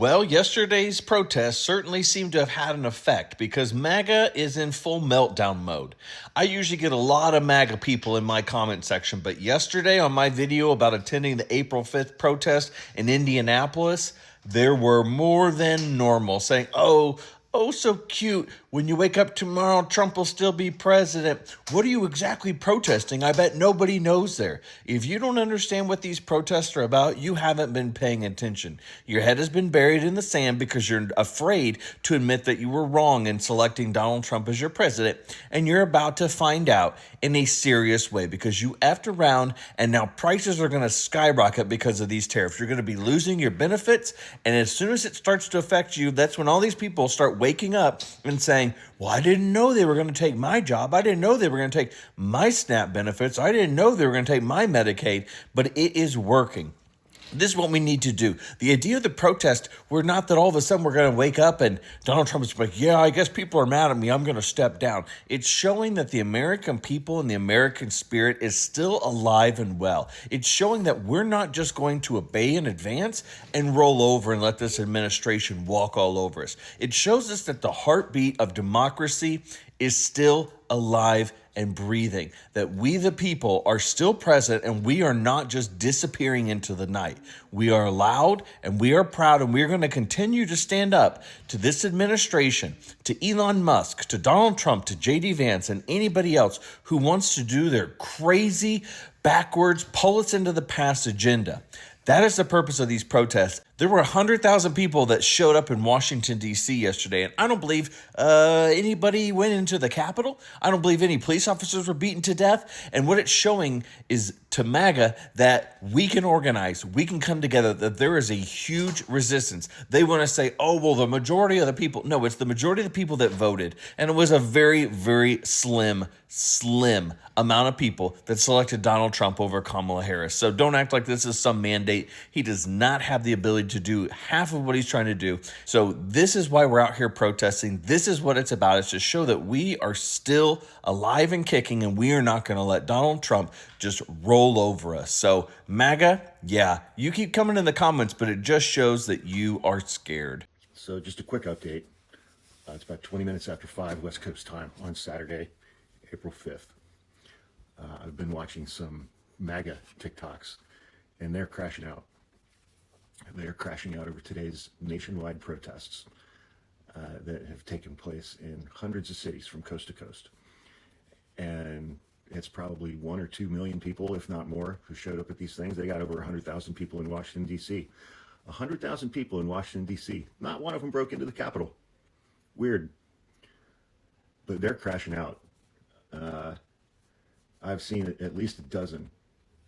Well, yesterday's protests certainly seem to have had an effect because MAGA is in full meltdown mode. I usually get a lot of MAGA people in my comment section, but yesterday on my video about attending the April 5th protest in Indianapolis, there were more than normal saying, oh, so cute. When you wake up tomorrow, Trump will still be president. What are you exactly protesting? I bet nobody knows there. If you don't understand what these protests are about, you haven't been paying attention. Your head has been buried in the sand because you're afraid to admit that you were wrong in selecting Donald Trump as your president, and you're about to find out in a serious way because you effed around and now prices are going to skyrocket because of these tariffs. You're going to be losing your benefits, and as soon as it starts to affect you, that's when all these people start waking up and saying, well, I didn't know they were going to take my job. I didn't know they were going to take my SNAP benefits. I didn't know they were going to take my Medicaid, but it is working. This is what we need to do. The idea of the protest were not that all of a sudden we're going to wake up and Donald Trump is like, yeah, I guess people are mad at me. I'm going to step down. It's showing that the American people and the American spirit is still alive and well. It's showing that we're not just going to obey in advance and roll over and let this administration walk all over us. It shows us that the heartbeat of democracy is still alive and breathing, that we the people are still present and we are not just disappearing into the night. We are loud and we are proud, and we're going to continue to stand up to this administration, to Elon Musk, to Donald Trump, to JD Vance, and anybody else who wants to do their crazy, backwards, pull us into the past agenda. That is the purpose of these protests. There were 100,000 people that showed up in Washington, D.C. yesterday, and I don't believe anybody went into the Capitol. I don't believe any police officers were beaten to death. And what it's showing is to MAGA that we can organize, we can come together, that there is a huge resistance. They want to say, oh, well, the majority of the people. No, it's the majority of the people that voted. And it was a very, very slim amount of people that selected Donald Trump over Kamala Harris. So don't act like this is some mandate. He does not have the ability to do half of what he's trying to do. So this is why we're out here protesting. This is what it's about. It's to show that we are still alive and kicking, and we are not going to let Donald Trump just roll over us. So MAGA, yeah, you keep coming in the comments, but it just shows that you are scared. So just a quick update. It's about 20 minutes after 5 West Coast time on Saturday, April 5th. I've been watching some MAGA TikToks, and they're crashing out. They're crashing out over today's nationwide protests that have taken place in hundreds of cities from coast to coast. And it's probably 1 or 2 million people, if not more, who showed up at these things. They got over 100,000 people in Washington, D.C. 100,000 people in Washington, D.C. Not one of them broke into the Capitol. Weird. But they're crashing out. I've seen at least a dozen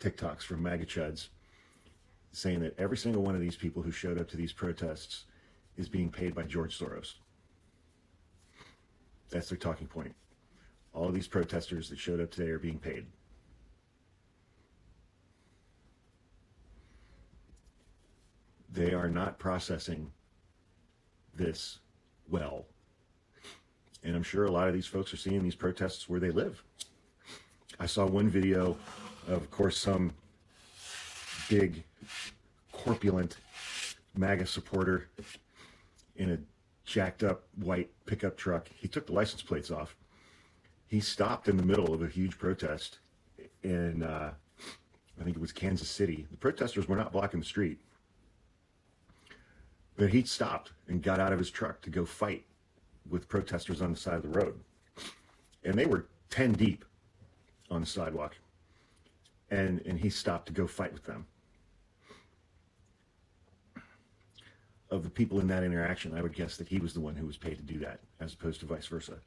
TikToks from MAGA chuds saying that every single one of these people who showed up to these protests is being paid by George Soros. That's their talking point. All of these protesters that showed up today are being paid. They are not processing this well. And I'm sure a lot of these folks are seeing these protests where they live. I saw one video of course, some big, corpulent MAGA supporter in a jacked up white pickup truck. He took the license plates off. He stopped in the middle of a huge protest in, I think it was Kansas City. The protesters were not blocking the street, but he stopped and got out of his truck to go fight with protesters on the side of the road. And they were 10 deep on the sidewalk. And he stopped to go fight with them. Of the people in that interaction, I would guess that he was the one who was paid to do that, as opposed to vice versa.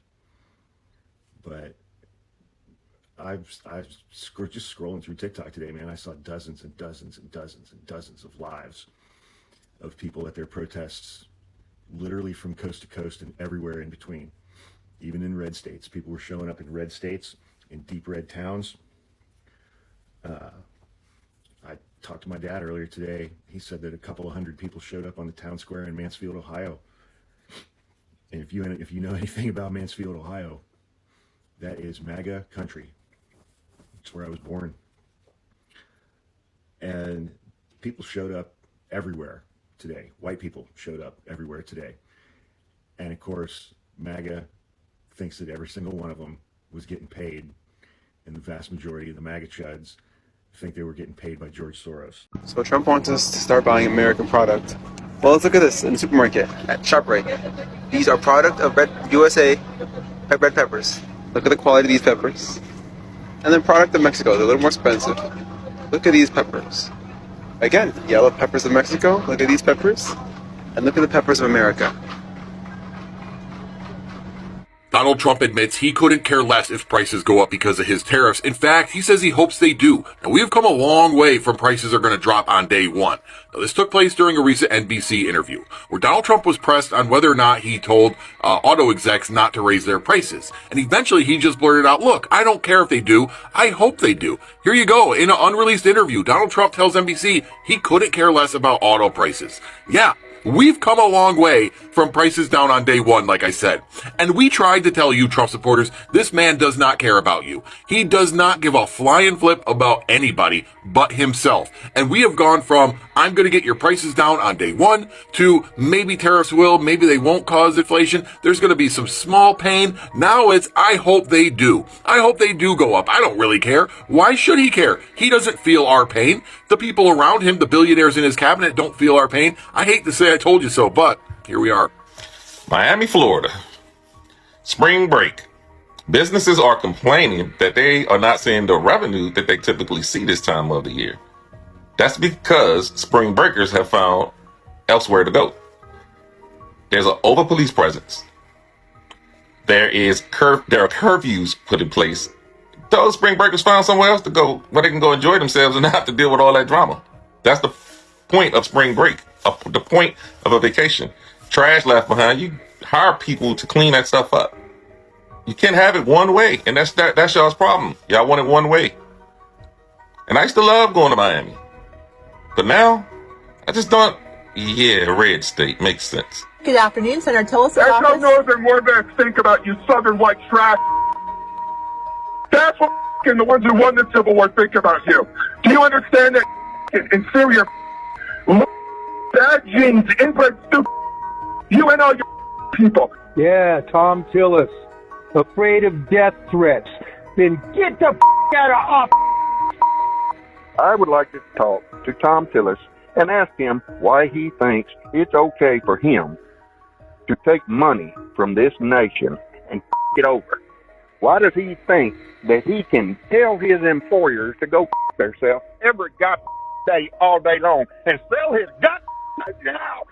But I've just scrolling through TikTok today, man, I saw dozens and dozens and dozens and dozens of lives of people at their protests, literally from coast to coast and everywhere in between. Even in red states, people were showing up in red states, in deep red towns. I talked to my dad earlier today. He said that a couple of hundred people showed up on the town square in Mansfield, Ohio. And if you know anything about Mansfield, Ohio, that is MAGA country. It's where I was born. And people showed up everywhere. today. White people showed up everywhere today. And of course, MAGA thinks that every single one of them was getting paid, and the vast majority of the MAGA chuds think they were getting paid by George Soros. So Trump wants us to start buying American product. Well, let's look at this in the supermarket at ShopRite. These are product of USA red peppers. Look at the quality of these peppers. And then product of Mexico. They're a little more expensive. Look at these peppers. Again, yellow peppers of Mexico. Look at these peppers. And look at the peppers of America. Donald Trump admits he couldn't care less if prices go up because of his tariffs. In fact, he says he hopes they do. And we've come a long way from prices are going to drop on day one. Now, this took place during a recent NBC interview where Donald Trump was pressed on whether or not he told auto execs not to raise their prices. And eventually he just blurted out, look, I don't care if they do. I hope they do. Here you go. In an unreleased interview, Donald Trump tells NBC he couldn't care less about auto prices. Yeah. We've come a long way from prices down on day one, like I said. And we tried to tell you, Trump supporters, this man does not care about you. He does not give a flying flip about anybody but himself. And we have gone from, I'm going to get your prices down on day one, to maybe tariffs will, maybe they won't cause inflation. There's going to be some small pain. Now it's, I hope they do. I hope they do go up. I don't really care. Why should he care? He doesn't feel our pain. The people around him, the billionaires in his cabinet, don't feel our pain. I hate to say I told you so, but here we are. Miami, Florida. Spring break. Businesses are complaining that they are not seeing the revenue that they typically see this time of the year. That's because spring breakers have found elsewhere to go. There's an over police presence. There are curfews put in place. Those spring breakers found somewhere else to go where they can go enjoy themselves and not have to deal with all that drama. That's the point of spring break, the point of a vacation. Trash left behind, you hire people to clean that stuff up. You can't have it one way, and that's y'all's problem. Y'all want it one way. And I used to love going to Miami. But now, I just don't, red state makes sense. Good afternoon, Senator Tillis. That's how northern warbears think about you southern white trash. That's what the ones who won the Civil War think about you. Do you understand that inferior bad genes, inbred stupid, you and all your people? Yeah, Tom Tillis, afraid of death threats. Then get the out of office. I would like to talk to Tom Tillis and ask him why he thinks it's okay for him to take money from this nation and it over. Why does he think that he can tell his employers to go themselves every day, all day long, and sell his now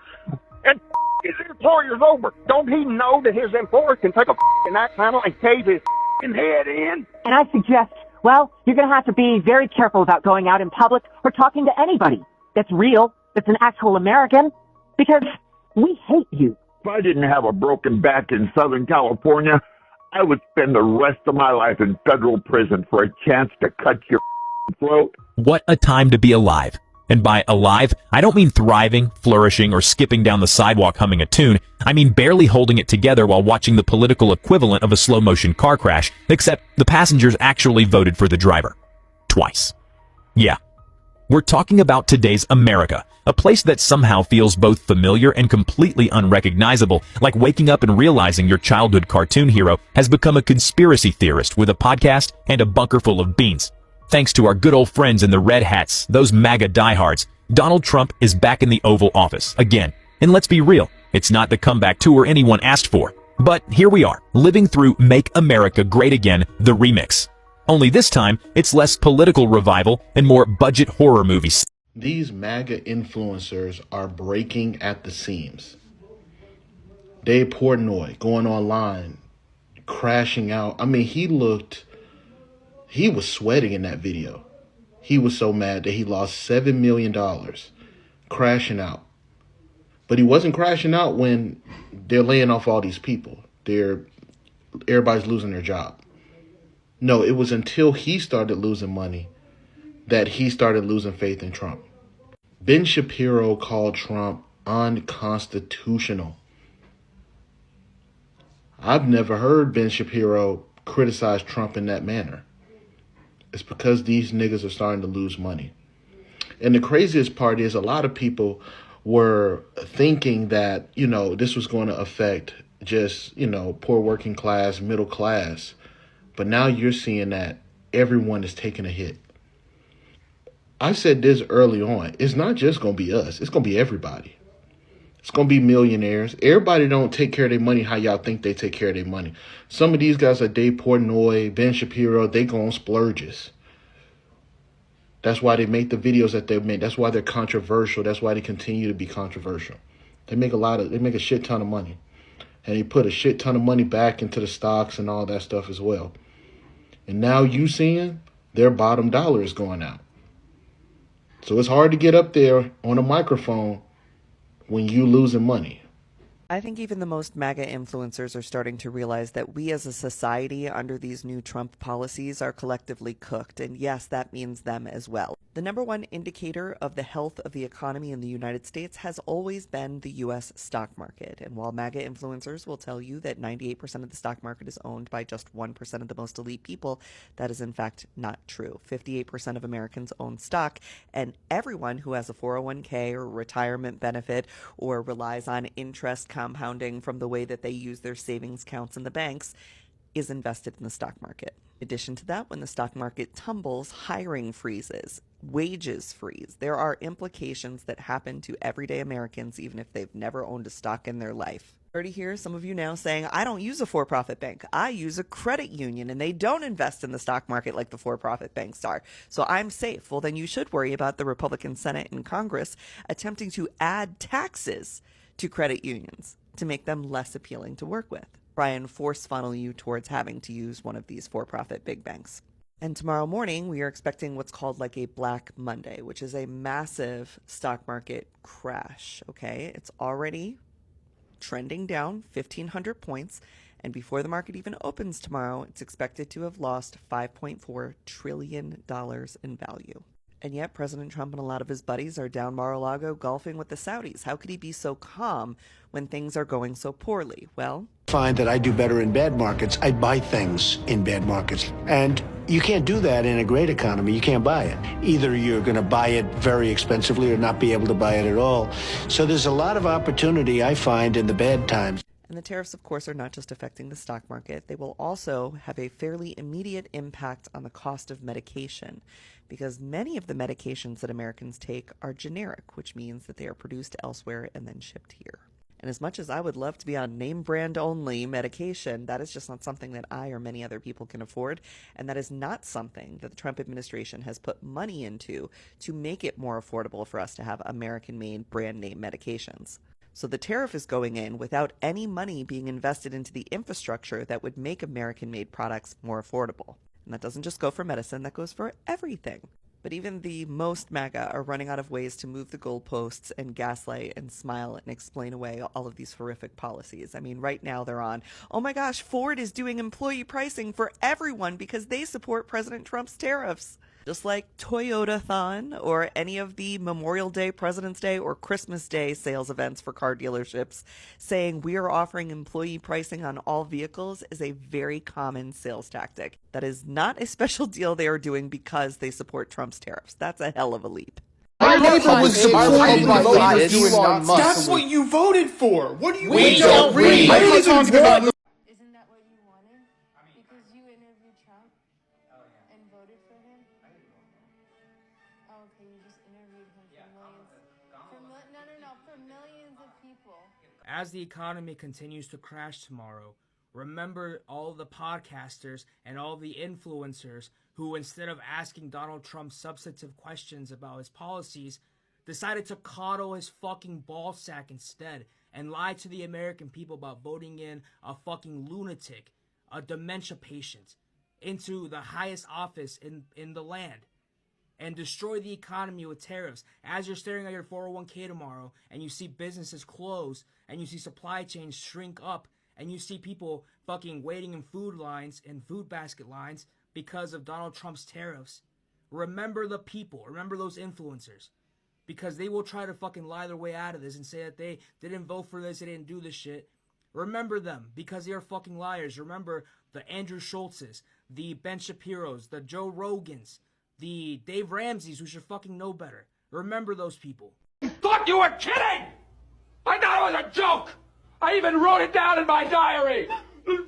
and his employers over? Don't he know that his employer can take a axe handle and cave his head in? And I suggest, well, you're going to have to be very careful about going out in public or talking to anybody that's real, that's an actual American, because we hate you. If I didn't have a broken back in Southern California, I would spend the rest of my life in federal prison for a chance to cut your throat. What a time to be alive. And by alive, I don't mean thriving, flourishing, or skipping down the sidewalk humming a tune. I mean barely holding it together while watching the political equivalent of a slow-motion car crash, except the passengers actually voted for the driver. Twice. Yeah. We're talking about today's America, a place that somehow feels both familiar and completely unrecognizable, like waking up and realizing your childhood cartoon hero has become a conspiracy theorist with a podcast and a bunker full of beans. Thanks to our good old friends in the red hats, those MAGA diehards, Donald Trump is back in the Oval Office again. And let's be real, it's not the comeback tour anyone asked for. But here we are, living through Make America Great Again, the remix. Only this time, it's less political revival and more budget horror movies. These MAGA influencers are breaking at the seams. Dave Portnoy going online, crashing out. I mean, he was sweating in that video. He was so mad that he lost $7 million crashing out. But he wasn't crashing out when they're laying off all these people. Everybody's losing their job. No, it was until he started losing money that he started losing faith in Trump. Ben Shapiro called Trump unconstitutional. I've never heard Ben Shapiro criticize Trump in that manner. It's because these niggas are starting to lose money. And the craziest part is a lot of people were thinking that, this was going to affect just, poor working class, middle class. But now you're seeing that everyone is taking a hit. I said this early on. It's not just going to be us. It's going to be everybody. It's going to be millionaires. Everybody don't take care of their money how y'all think they take care of their money. Some of these guys are Dave Portnoy, Ben Shapiro. They go on splurges. That's why they make the videos that they make. That's why they're controversial. That's why they continue to be controversial. They make a shit ton of money. And they put a shit ton of money back into the stocks and all that stuff as well. And now you seeing their bottom dollar is going out. So it's hard to get up there on a microphone when you losing money. I think even the most MAGA influencers are starting to realize that we as a society under these new Trump policies are collectively cooked. And yes, that means them as well. The number one indicator of the health of the economy in the United States has always been the U.S. stock market. And while MAGA influencers will tell you that 98% of the stock market is owned by just 1% of the most elite people, that is in fact not true. 58% of Americans own stock, and everyone who has a 401k or retirement benefit or relies on interest compounding from the way that they use their savings accounts in the banks is invested in the stock market. In addition to that, when the stock market tumbles, hiring freezes, wages freeze. There are implications that happen to everyday Americans, even if they've never owned a stock in their life. I already hear some of you now saying, I don't use a for-profit bank. I use a credit union, and they don't invest in the stock market like the for-profit banks are. So I'm safe. Well, then you should worry about the Republican Senate and Congress attempting to add taxes to credit unions to make them less appealing to work with. Try and force funnel you towards having to use one of these for-profit big banks. And tomorrow morning, we are expecting what's called like a Black Monday, which is a massive stock market crash, okay? It's already trending down 1,500 points, and before the market even opens tomorrow, it's expected to have lost $5.4 trillion in value. And yet President Trump and a lot of his buddies are down Mar-a-Lago golfing with the Saudis. How could he be so calm when things are going so poorly? Well, find that I do better in bad markets. I buy things in bad markets. And you can't do that in a great economy. You can't buy it. Either you're going to buy it very expensively or not be able to buy it at all. So there's a lot of opportunity, I find, in the bad times. And the tariffs, of course, are not just affecting the stock market. They will also have a fairly immediate impact on the cost of medication, because many of the medications that Americans take are generic, which means that they are produced elsewhere and then shipped here. And as much as I would love to be on name brand only medication, that is just not something that I or many other people can afford. And that is not something that the Trump administration has put money into to make it more affordable for us to have American-made brand name medications. So the tariff is going in without any money being invested into the infrastructure that would make American-made products more affordable. And that doesn't just go for medicine, that goes for everything. But even the most MAGA are running out of ways to move the goalposts and gaslight and smile and explain away all of these horrific policies. I mean, right now they're on, oh my gosh, Ford is doing employee pricing for everyone because they support President Trump's tariffs. Just like Toyota-thon or any of the Memorial Day, President's Day, or Christmas Day sales events for car dealerships, saying we are offering employee pricing on all vehicles is a very common sales tactic. That is not a special deal they are doing because they support Trump's tariffs. That's a hell of a leap. Our neighbor was supporting Elon Musk. That's what you voted for. What do you mean? We don't read. What are you talking about? Isn't that what you wanted? Because you interviewed Trump and voted for him? Oh, okay, you just interviewed him for millions. For millions of people. As the economy continues to crash tomorrow, remember all the podcasters and all the influencers who, instead of asking Donald Trump substantive questions about his policies, decided to coddle his fucking ballsack instead and lie to the American people about voting in a fucking lunatic, a dementia patient, into the highest office in the land, and destroy the economy with tariffs. As you're staring at your 401k tomorrow and you see businesses close and you see supply chains shrink up and you see people fucking waiting in food lines and food basket lines because of Donald Trump's tariffs, remember the people, remember those influencers, because they will try to fucking lie their way out of this and say that they didn't vote for this, they didn't do this shit. Remember them, because they are fucking liars. Remember the Andrew Schultzes, the Ben Shapiros, the Joe Rogans, the Dave Ramseys, who should fucking know better. Remember those people. thought you were kidding! I thought it was a joke! I even wrote it down in my diary!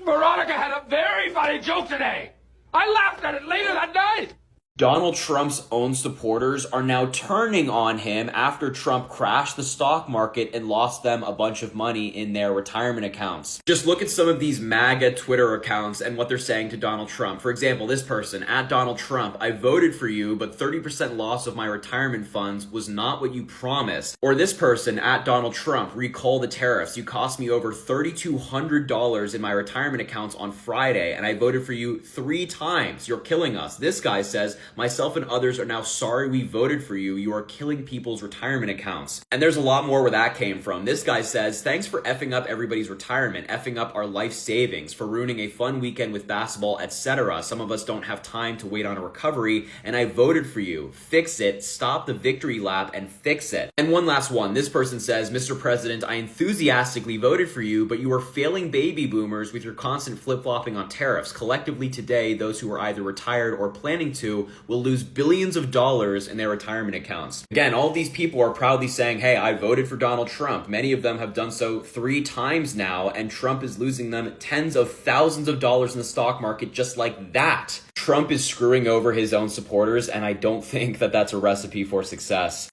Veronica had a very funny joke today! I laughed at it later that night! Donald Trump's own supporters are now turning on him after Trump crashed the stock market and lost them a bunch of money in their retirement accounts. Just look at some of these MAGA Twitter accounts and what they're saying to Donald Trump. For example, this person, at Donald Trump, I voted for you, but 30% loss of my retirement funds was not what you promised. Or this person, at Donald Trump, recall the tariffs. You cost me over $3,200 in my retirement accounts on Friday, and I voted for you 3 times. You're killing us. This guy says, myself and others are now sorry we voted for you. You are killing people's retirement accounts. And there's a lot more where that came from. This guy says, thanks for effing up everybody's retirement, effing up our life savings, for ruining a fun weekend with basketball, etc. Some of us don't have time to wait on a recovery, and I voted for you. Fix it, stop the victory lap, and fix it. And one last one. This person says, Mr. President, I enthusiastically voted for you, but you are failing baby boomers with your constant flip-flopping on tariffs. Collectively today, those who are either retired or planning to will lose billions of dollars in their retirement accounts. Again, all of these people are proudly saying, hey, I voted for Donald Trump. Many of them have done so 3 times now, and Trump is losing them tens of thousands of dollars in the stock market just like that. Trump is screwing over his own supporters, and I don't think that that's a recipe for success.